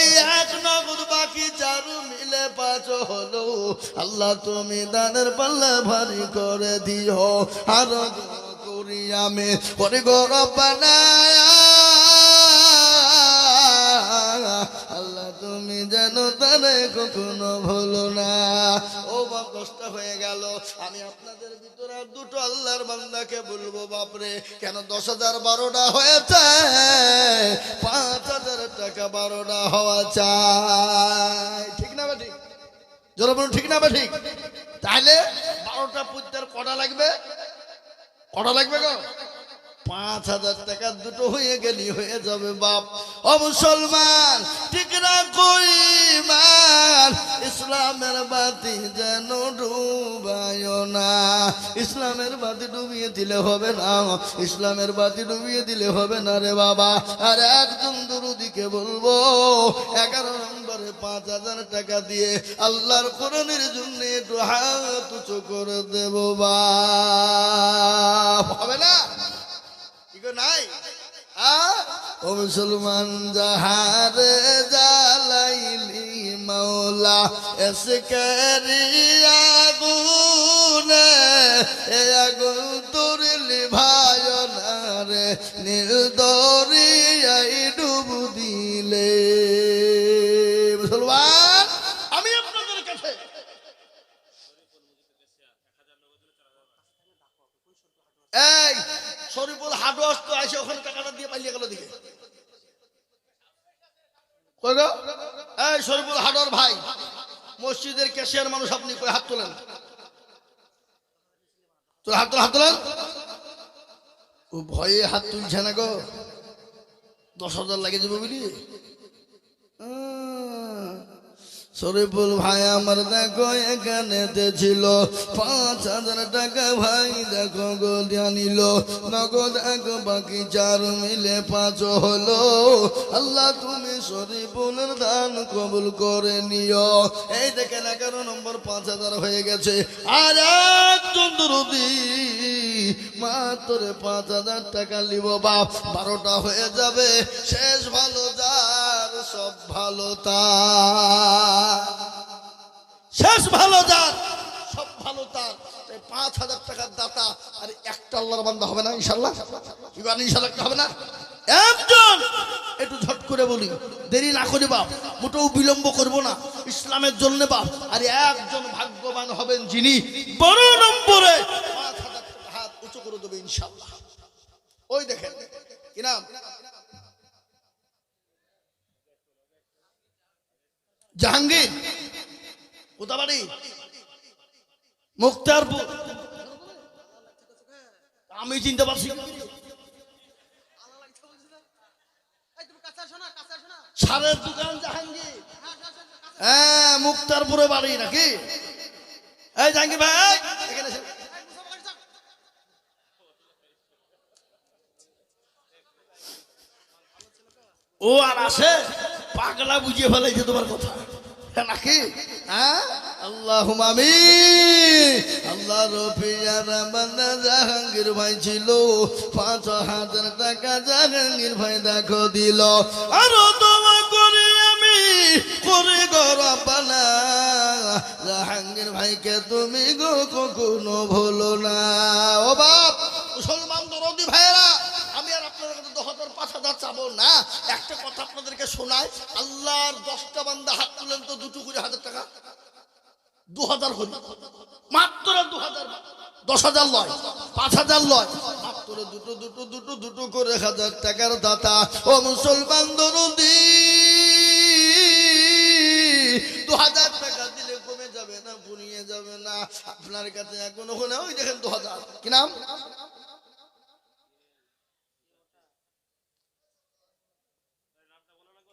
এই এক নগদ বাকি 4 মিলে 5 হলো। আল্লাহ তুমি দানের পাল্লা ভারী করে দিও, আর করি আমি করে গো রব্বানা। আল্লাহ তুমি যেন তারে কখনো ভুলো না। ও বাপ 10টা হয়ে গেল। আমি আপনাদের ভিতরে দুটো আল্লাহর বান্দাকে বলবো বাপরে কেন 10,000 12টা হয়েছে, 5,000 টাকা 12টা হওয়া চাই, ঠিক না বা ঠিক? জোরে বলুন ঠিক না বা ঠিক? তাহলে 12টা পুত্রের কটা লাগবে? কটা লাগবে গো? 5,000 টাকা দুটো হয়ে গেলি হয়ে যাবে বাপ। ও মুসলমান ঠিক রাখো ঈমান, ইসলামের বাতি যেন ডুবায় না। ইসলামের বাতি ডুবিয়ে দিলে হবে না, ইসলামের বাতি ডুবিয়ে দিলে হবে না রে বাবা। আর একজন দরুদিকে বলবো 11 নম্বরে 5,000 টাকা দিয়ে আল্লাহর কোরআনের জন্য একটু হাত উঁচু করে দেব বাপ, হবে না? নাই ও মুসলমান জাহারে জালাইলি মৌলা এসকেরি আগুন, এ আগুন তোর লিভায় না রে, নীল দরিয়ায় ডুব দিলে। মুসলমান আমি আপনাদের কাছে এই শরীফুল হাডওয়ার্স তো আসে, ওখানে টাকাটা দিয়ে পালিয়ে গেল দিকে কই গো? এই শরীফুল হাডওয়ার ভাই, মসজিদের ক্যাশিয়ার মানুষ আপনি, কই হাত তোলেন, তোর হাত তোলেন, হাত তোলেন। ও ভয়ে হাত তুলছে না গো, 10,000 লাগে যাবো বুঝলি। শরীফুল ভাই আমার দেখো এখানেতে ছিল 5,000 টাকা ভাই দেখো গো জানিল, নগদ এক বাকি 4 মিলে 5 হলো। আল্লাহ তুমি শরীফুলের দান কবুল করে নিও। এই দেখেন 11 নম্বর 5,000 হয়ে গেছে। আর একজন দরদি মাত্র 5,000 টাকা লিব বাপ, 12টা হয়ে যাবে। শেষ ভালো যার সব ভালো তার, শেষ ভালো যার সব ভালো তার। 5,000 টাকার দাতা আর একটা আল্লাহর বান্দা হবে না ইনশাআল্লাহ? ইনশাআল্লাহ হবে না? একজন একটু ঝট করে বলি, দেরি না করি বাপ, মোটেও বিলম্ব করব না ইসলামের জন্য বাপ। আর একজন ভাগ্যবান হবেন যিনি 12 নম্বরে 5,000 টাকা হাত উঁচু করে দেবে ইনশাআল্লাহ। ওই দেখেন কি নাম, জাহাঙ্গীর, কোথা বাড়ি? মুক্তারপুর। আমি চিনতে পারছি সারের দোকান জাহাঙ্গীর, হ্যাঁ মুক্তারপুরে বাড়ি নাকি? এই জাহাঙ্গীর ভাই এখানে ও আর আসে, পাগলা বুঝিয়ে ফেলাইছে তোমার কথা নাকি? হ্যাঁ আল্লাহুম্মা আমিন। আল্লাহ রফিয়ার বান্দা জাহাঙ্গীর ভাই ছিল, 5,000 টাকা জাহাঙ্গীর ভাই দেখো দিল। আরো তোমার করি আমি করে গো রব্বানা, জাহাঙ্গীর ভাইকে তুমি গো কখনো ভুলো না। ও বাপ মুসলমান দরদি ভাইরা, আমি আর আপনাদের কাছে 5,000 চাবো না, একটা কথা আপনাদেরকে শোনায়। আল্লাহর 10টা বান্দা হাত তুলেন তো, দুটো করে 1,000 টাকা, 2,000 হল মাত্র, 2,000, 10,000 লয়, 5,000 লয়, মাত্র দুটো দুটো দুটো দুটো করে 1,000 টাকার দাতা। ও মুসলমান দরদি, 2,000 টাকা দিলে কমে যাবে না, ফুরিয়ে যাবে না আপনার কাছে এখনো হলে। ওই দেখেন 2,000, কি নাম?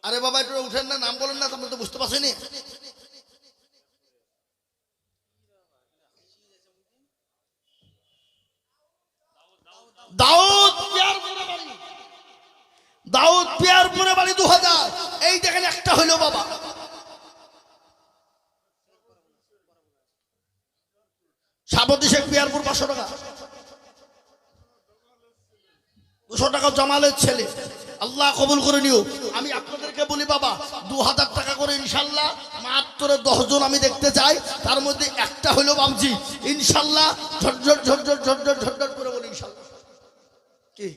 আরে বাবা একটু উঠেন না, নাম বলেন না, তোমরা তো বুঝতে পারছি নি। দাউদ পিয়ারপুরে বাড়ি, দাউদ পিয়ারপুরে বাড়ি 2000। এই দেখেন একটা হইলো বাবা। সাবতী শেখ পিয়ারপুর 500 টাকা, 200 টাকা জামালের ছেলে, আল্লাহ কবুল করে নিও। আমি আপনাদেরকে বলি বাবা 2000 টাকা করে ইনশাল্লাহ মাত্র 10 জন আমি দেখতে চাই, তার মধ্যে একটা হইলো বাবজি ইনশাল্লাহ। ঝটঝট ঝটঝট ঝটঝট ঝটঝট করে বলি ইনশাল্লাহ। কি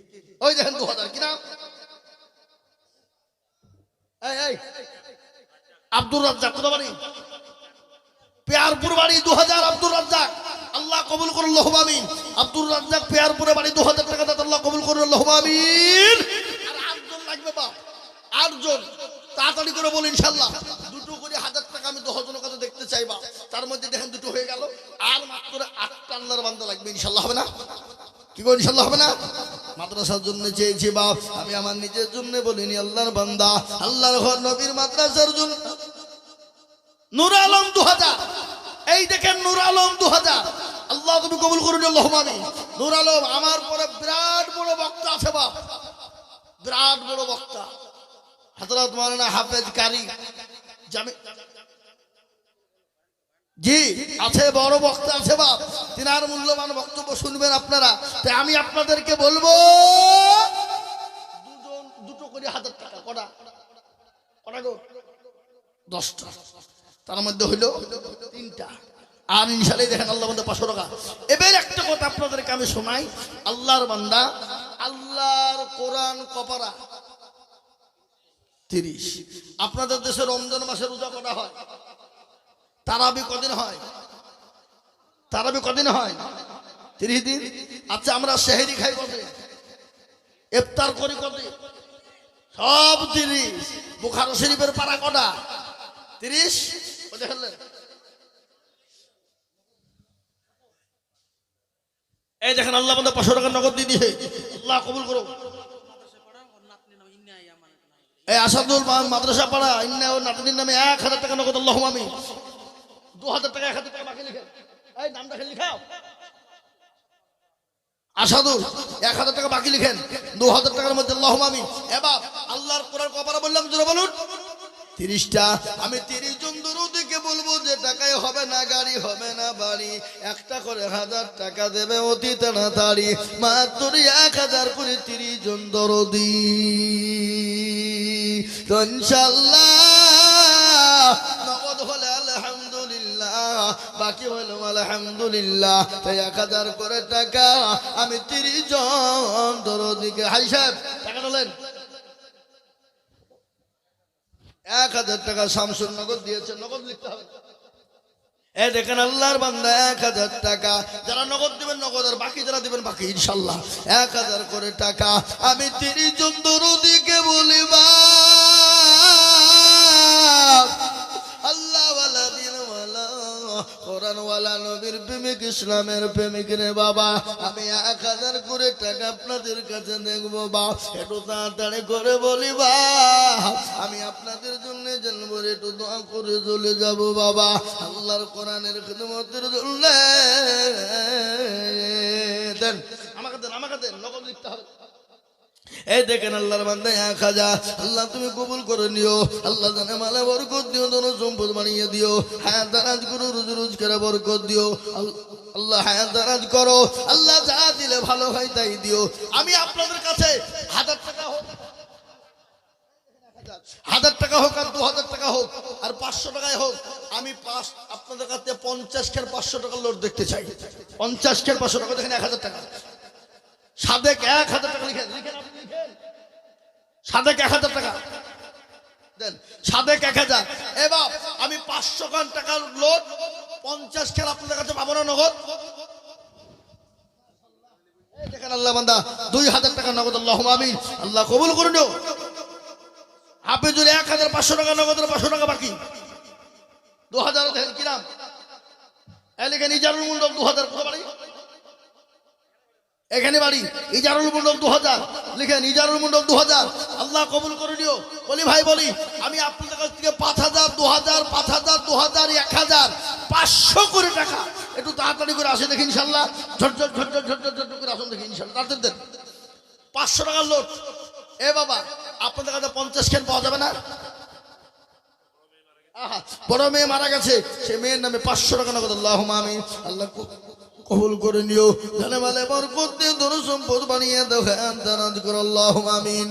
ওই দেখেন 2000 কি নাম? এই আব্দুর রাজ্জাক, কোথা বাড়ি? পেয়ারপুর বাড়ি 2000 আব্দুর রাজ্জাক, আল্লাহ কবুল করুন আল্লাহুম্মা আমিন। আব্দুর রাজ্জাক পেয়ারপুরে বাড়ি 2000 টাকা দাতা, আল্লাহ কবুল করুন আল্লাহুম্মা আমিন। আর 8 জন লাগবে বাপ, 8 জন তাড়াতাড়ি করে বলি ইনশাআল্লাহ। দুটো করে 1000 টাকা আমি 10 জনের কথা দেখতে চাইবা, তার মধ্যে দেখেন দুটো হয়ে গেল, আর মাত্র 8টা আল্লাহর বান্দা লাগবে ইনশাআল্লাহ। হবে না? কি করে ইনশাআল্লাহ হবে না? মাদ্রাসার জন্য চেয়েছি বাপ, আমি আমার নিজের জন্য বলিনি, আল্লাহর বান্দা, আল্লাহর ঘর নবীর মাদ্রাসার জন্য। নূর আলম 2000, এই দেখেন নূর আলম 2000, আল্লাহ তুমি কবুল করুন আল্লাহুম্মা আমিন। নূর আলম আমার পরে বিরাট বড় বক্তা আছে বাপ, বিরাট বড় বক্তা হযরত মাওলানা হাফেজ কারি জামি, জি আছে, বড় বক্তা আছে বাপ, তিনার মূল্যবান বক্তব্য শুনবেন আপনারা। তাই আমি আপনাদেরকে বলবো দুটো করে 1000 টাকা, কটা কটা গো? 10টা, তার মধ্যে হইলো 3টা। আর ইনশাআল্লাহ দেখেন আল্লাহ বান্দা 500 টাকা। এবার একটা কথা আপনাদেরকে আমি শোনাই, আল্লাহর বান্দা, আল্লাহর কোরআন কপারা 30। আপনাদের দেশে রমজান মাসে রোজা কটা হয়? তারাবি কদিন হয়? তারাবি কদিন হয়? 30 দিন। আচ্ছা আমরা সেহরি খাই কদিন? ইফতার করি কদিন? সব 30। বুখারী শরীফের পারা কটা? 30। দেখলেন? এই দেখেন আল্লাহ বান্দা 500 টাকা নগদ দিয়ে দিয়েছে, আল্লাহ কবুল করো। এই আসাদুল মাদ্রাসা পাড়া ইন্না ও নাতনির নামে 1000 টাকা নগদ, আল্লাহুম্মা আমিন। 2000 টাকা 1000 টাকা বাকি লিখেন, এই নামটা খেলে লিখাও। আসাদুল 1000 টাকা বাকি লিখেন, 2000 টাকার মধ্যে আল্লাহুম্মা আমিন। এবার আল্লাহর কোরআন কপারা বললাম, জোরে বলুন 30টা। আমি 30 জন দরুদকে বলবো যে টাকায় হবে না গাড়ি, হবে না বাড়ি, একটা করে 1000 টাকা দেবে অতি তাড়াতাড়ি, মাত্র 1000 করে 30 জন দরদি ইনশাআল্লাহ। নগদ হলে আলহামদুলিল্লাহ, বাকি হলো আলহামদুলিল্লাহ। তাই 1000 করে টাকা আমি 30 জন দরদিকে, হাই সাহেব টাকা তোলেন। 1000 টাকা শামসুর নগদ দিয়েছে, নগদ লিখতে হবে। এই দেখেন আল্লাহর বান্দা 1000 টাকা, যারা নগদ দিবেন নগদ, আর বাকি যারা দিবেন বাকি ইনশাআল্লাহ। 1000 করে টাকা আমি 30 জন দরদিকে বলিবা, আল্লাহ ওয়ালা দিন ওয়ালা কোরআন ওয়ালা নবীর প্রেমিক, ইসলামের প্রেমিক রে বাবা, আমি 1000 করে টাকা আপনাদের কাছে দেখবো বা, একটু তাড়াতাড়ি করে বলিবা, আমি আপনাদের জন্য জানবো, একটু দোয়া করে চলে যাব বাবা, আল্লাহর কোরআনের খিদমতের জন্য দেন, আমাকে দেন, আমাকে দেন, নগদ লিখতে হবে। এই দেখেন আল্লাহর বান্দা 1000, আল্লাহ তুমি কবুল করে নিও, আল্লাহ জানে মালে বরকত দিও, ধন সম্পদ বানিয়ে দিও, হায়াত দারাজ করো, রুজি রোজগারে বরকত দিও আল্লাহ, হায়াত দারাজ করো আল্লাহ, যা দিলে ভালো হয় তাই দিও। আমি আপনাদের কাছে 1000 টাকা হোক, 1000 টাকা হোক, আর 2000 টাকা হোক, আর 500 টাকায় হোক, আমি আপনাদের কাছে 50 খের 500 টাকার লোড দেখতে চাই। 50 খের 500 টাকা, দেখেন 1000 টাকা। সাদেক 1000 টাকা লিখেন, লিখেন আপনি লিখেন, সাদেক 1000 টাকা দেন, সাদেক 1000। এবার আমি 500 টাকার লোড 50 খেল আপনাদের কাছে পাবো না নগদ? দেখেন আল্লাহ বান্দা 2000 টাকা নগদ, আল্লাহুম্মা আমিন, আল্লাহ কবুল করুন। হাফেজুল 1500 টাকা নগদ, 500 টাকা বাকি, 2000। দেখেন কি নাম? লিখেন ইজারুল মন্ডল 2000, কোথা বাড়ি? এখানে বাড়ি। ইজারুল মন্ডল 2000 লিখেন, ইজারুল মন্ডল 2000, আল্লাহ আল্লাহ কবুল করে নিও। বলি ভাই বলি, আমি আপনাদের কাছ থেকে 5,000 2,000 5,000 2,000 1,000 500 করে টাকা একটু তাড়াতাড়ি করে আসে দেখি ইনশাল্লাহ। ঝটঝট ঝটঝট ঝটঝট ঝটঝট করে আসুন দেখি ইনশাল্লাহ। তাড়াতাড়ি দেন 500 টাকার লোট। এ বাবা, আপনাদের কাছে 50 কেন পাওয়া যাবে না? বড় মেয়ে মারা গেছে, সে মেয়ের নামে 500 টাকা নগদ। আল্লাহুম্মা আমিন। আল্লাহ কবুল করে নিও, জানে মালে বরকত দিয়ে ধন সম্পদ বানিয়ে দাও। হ্যাঁ দারাজ করো, আল্লাহুম্মা আমিন।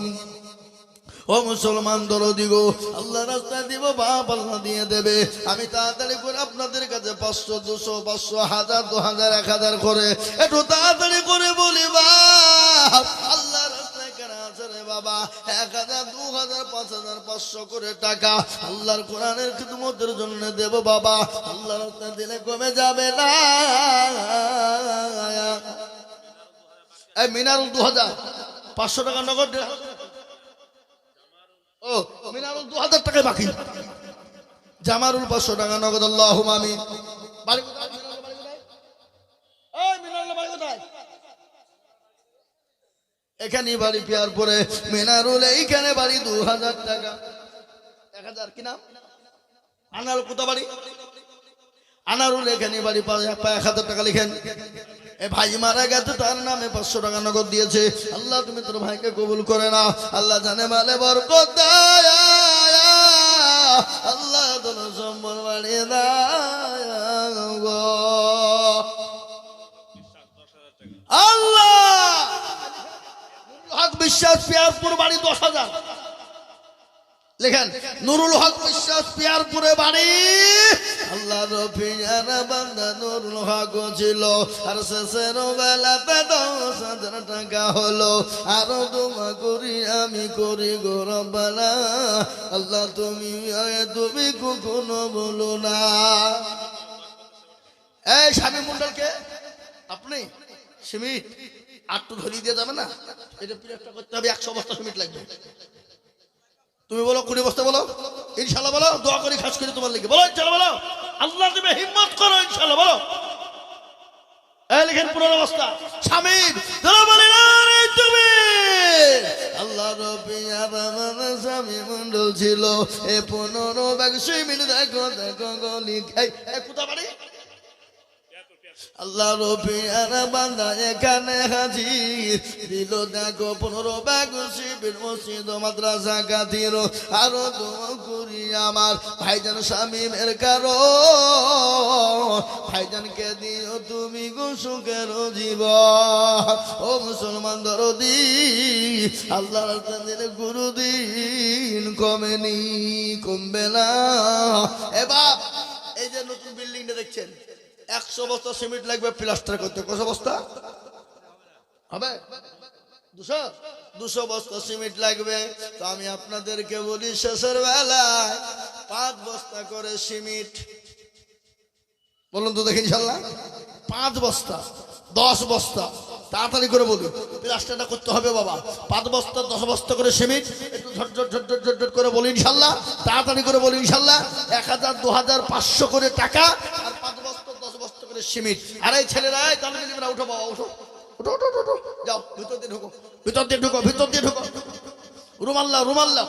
ও মুসলমান দরদি গো, আল্লাহ রাস্তায় দিব বাপ, আল্লাহ দিয়ে দেবে। আমি তাড়াতাড়ি করে আপনাদের কাছে 500 200 500 1000 2000 1000 করে একটু তাড়াতাড়ি করে বলি বাপ, আল্লাহ রাস্তায় কেনা আছে রে বাবা, 1000 2000 5000 500 করে টাকা আল্লাহর কোরআনের খিদমতের জন্য দেব বাবা। আল্লাহ রাস্তায় দিলে কমে যাবে না। এই মিনারুল 2000 500 টাকা নগদ। ও মিনারুল 2000 টাকা বাকি। জামারুল 500 টাকা নগদ। আল্লাহুম্মা আমিন। বাড়ি কোথায়? এই মিনারুল বাড়ি কোথায়? এখানে বাড়ি পেয়ার পরে মিনারুল এইখানে বাড়ি 2000 টাকা। 1000 কি নাম? আনারুল কোথা বাড়ি? আনারুল এখানে বাড়ি 1000 টাকা লিখেন। এ ভাই মারা গেছে, তার নামে 500 টাকা নগদ দিয়েছে। আল্লাহ তুমি তোর ভাইকে কবুল করে নাও। আল্লাহ জানে মালে বরকত দাও, আল্লাহ তোর সম্পদ বাড়িয়ে দাও গো আল্লাহ। হক বিশ্বাস পিয়ারপুর বাড়ি 10,000 লেখেন। নুরুল হক বিশ্বাস পিয়ারপুরে বাড়ি। আল্লাহ রফিয়ার বান্দা নুরুল হক ছিল, আর শেষের বেলাতে 10,000 টাকা হলো। আরো দোয়া করি আমি করি গো রব্বানা, আল্লাহ তুমি কখনো বলো না। এই স্বামী মন্ডলকে আপনি সিমিট আটটু ধরিয়ে দিয়ে যাবে না? এটা পিরিয়ডটা করতে হবে, 100 বস্তা সিমিট লাগবে। তুমি বলো 20 বস্তা বলো ইনশাআল্লাহ, বলো দোয়া করি খাস করে তোমার লেগে বলো ইনশাআল্লাহ, বলো আল্লাহ তুমি হিম্মত করো ইনশাআল্লাহ, বলো। এই লিখেন 15 বস্তা শামিম যারা বলে না রে তুমি। আল্লাহ রব্বিয়া রহমান স্বামী মন্ডল ছিল, এ 15 ব্যাগ সিমিট দেখো দেখো গলি। এই কোথা বাড়ি? আল্লাহ রফিয়ার বান্দা এখানে হাজির দিল দেখো 15 ব্যাগ শিবির মসজিদ মাদ্রাসা কাতির। আরো দোয়া করি আমার ভাইজান শামিমের কারো, ভাইজানকে দিও তুমি গো সুখের জীবন। ও মুসলমান দরদি, আল্লাহ রাস্তা দিলে গুরুদিন কমেনি, কমবে না। এ বাপ, এই যে নতুন বিল্ডিংটা দেখছেন, 100 বস্তা সিমেন্ট লাগবে প্লাস্টার করতে। কত বস্তা হবে? 200 বস্তা সিমেন্ট লাগবে। তো আমি আপনাদেরকে বলি শেষের বেলায় 5 বস্তা করে সিমেন্ট বলুন তো দেখি ইনশাআল্লাহ। 5 বস্তা 10 বস্তা তাড়াতাড়ি করে বলি প্লাস্টারটা করতে হবে বাবা। 5 বস্তা 10 বস্তা করে সিমেন্ট একটু ঝটঝট ঝটঝট ঝটঝট করে বলি ইনশাআল্লাহ, তাড়াতাড়ি করে বলি ইনশাআল্লাহ। 1000 2000 500 করে টাকা আর 5 বস্তা 10 বস্তা করে সিমেন্ট। আর এই ছেলেরা তাহলে উঠো বাবা, উঠো উঠো উঠো উঠো যাও, ভিতর দিয়ে ঢুকো, ভিতর দিয়ে ঢুকো, ভিতর দিয়ে ঢুকো। রুমাল লাও, রুমাল লাও,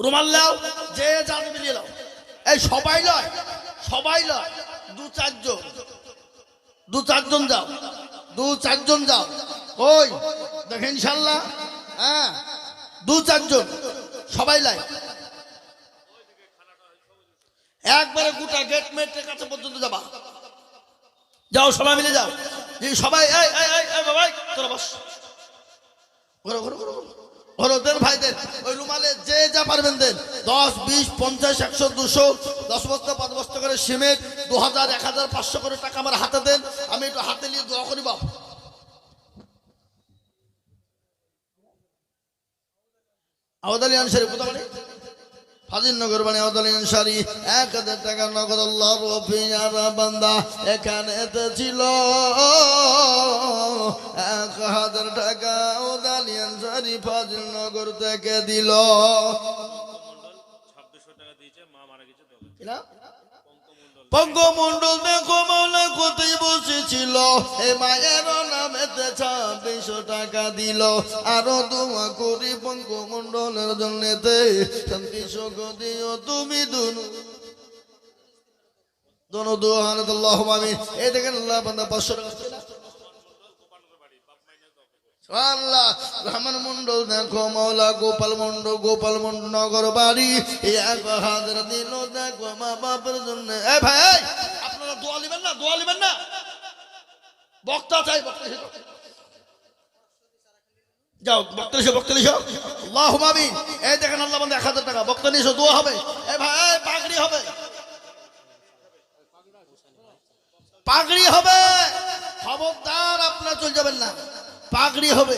রুমাল লাও, যে জানি মিলিয়ে লাও। এই সবাই লয়, সবাই লয়, 2-4 জন, 2-4 জন যাও, 2-4 জন যাও। ওই দেখেন ইনশাআল্লাহ, হ্যাঁ 2-4 জন সবাই লাই, একবারে গোটা গেট মেটের কাছে পর্যন্ত যাবা। যাও সবাই মিলে যাও, সবাই বাবা তোরা বস, ঘোরো ঘোরো ঘোরো ঘোরো, দেন ভাই দেন। ওই রুমালে যে যা পারবেন দেন, 10 20 50 100 200 10 বস্তা 5 বস্তা করে সিমেন্ট, 2000 1000 500 করে টাকা আমার হাতে দেন। আমি একটু হাতে নিয়ে দোয়া করি বাপ। আওয়াদালি আনসারি কোথা বাড়ি? ফাজিলনগর বাড়ি আওয়াদালি আনসারি। 1000 টাকা নগদ। আল্লাহ রফিয়ার বান্দা এখানে ছিল 1000 টাকা আওয়াদালি আনসারি ফাজিলনগর থেকে দিল। পঙ্গমন্ডল দেখো মাওলা কোথায় বসেছিল, এই মায়ের নামেতে 2600 টাকা দিল আরো দোয়া করি বঙ্গমণ্ডলের জন্যতে শান্তি সুখ দিও তুমি দোনো দোহান আল্লাহুম্মা আমিন। এই দেখেন আল্লাহ বান্দা 500 টাকা আল্লাহ রহমান মন্ডল দেখো মাওলা গোপাল মন্ডল নগর বাড়ি 1000 দিল দেখো মা বাবার জন্য। এই ভাই আপনারা দোয়া নেবেন না বক্তা চাই যাও বক্তা নিশো আল্লাহুম্মা আমিন। এই দেখেন আল্লাহ বান্দা 1000 টাকা বক্তা নিশো দোয়া হবে। এই ভাই পাগড়ি হবে খবরদার আপনারা চলে যাবেন না পাগড়ি হবে।